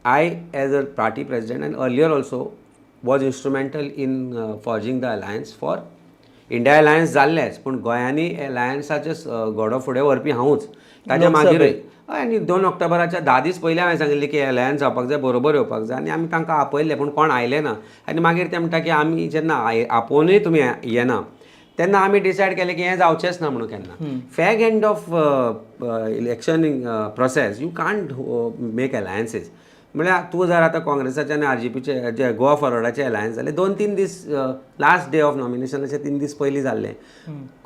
I, as a party president and earlier also, was instrumental in forging the alliance for India alliance जाल्लेच, पूण गोंयांनी अलायन्साचे घोडो फुडें व्हरपी हांवूच. ताच्या मागीरूय आनी 2 ऑक्टोबराच्या 10 दीस पयलीं हांवें सांगिल्लें की अलायन्स जावपाक जाय, बरोबर येवपाक जाय, आनी आमी तांकां आपयलें, पूण कोण आयले ना. आनी मागीर ते म्हणटा की आमी जेन्ना आपोवनूय तुमी येना तेन्ना आमी डिसायड केलें की हें जावचेंच ना म्हणून केन्ना. Fag end of election process you can't make alliances. म्हळ्यार तूं जर आतां काँग्रेसाचे आनी RGPचे जे गोवा फॉरवर्डाचे अलायन्स जाले 2-3 दीस लास्ट डे ऑफ नॉमिनेशनाचे 3 दीस पयलीं जाल्ले,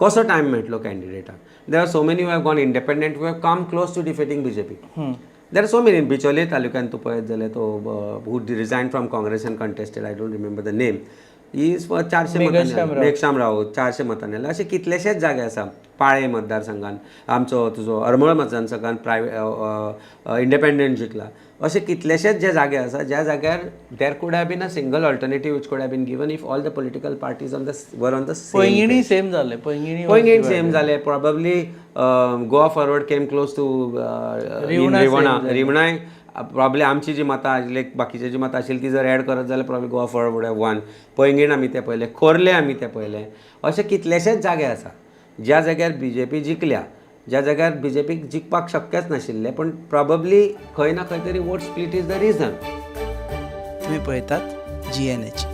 कसो टायम मेळटलो कॅन्डिडेटाक? There are so many who have gone independent, who have come close to defeating BJP. There are so many. Bicholim तालुक्यान तूं पळयत जाल्यार तो who resign from Congress and contested, I don't remember the name, he 400 मतांनी, मेघश्याम राव 400 मतांनी आयले. अशे कितलेशेच जागे आसा. पाळे मतदारसंघान आमचो तुजो हरमळ मतदारसंघान इंडिपेंडंट जिंकला. अशे कितलेशेच जे जागे आसा ज्या जाग्यार there could have been a single alternative which could have been given if all the political parties were on the same. Poinguinim same जाले, पैंगीण सेम जाले. Probably Goa forward came close to रिवणाय. प्रॉब्ली आमची जी मतां आशिल्ली, बाकीची जी मतां आशिल्ली ती जर एड करत जाल्यार probably Goa forward have one. Poinguinim आमी ते पळयले, खोर्ले आमी ते पळयले. अशे कितलेशेच जागे आसा ज्या जाग्यार BJP जिखल्या, ज्या जाग्यार BJPक जिखपाक शक्यच नाशिल्लें, पूण प्रॉबेबली खंय ना खंय तरी vote split is the region. तुम्ही पळयतात GNH.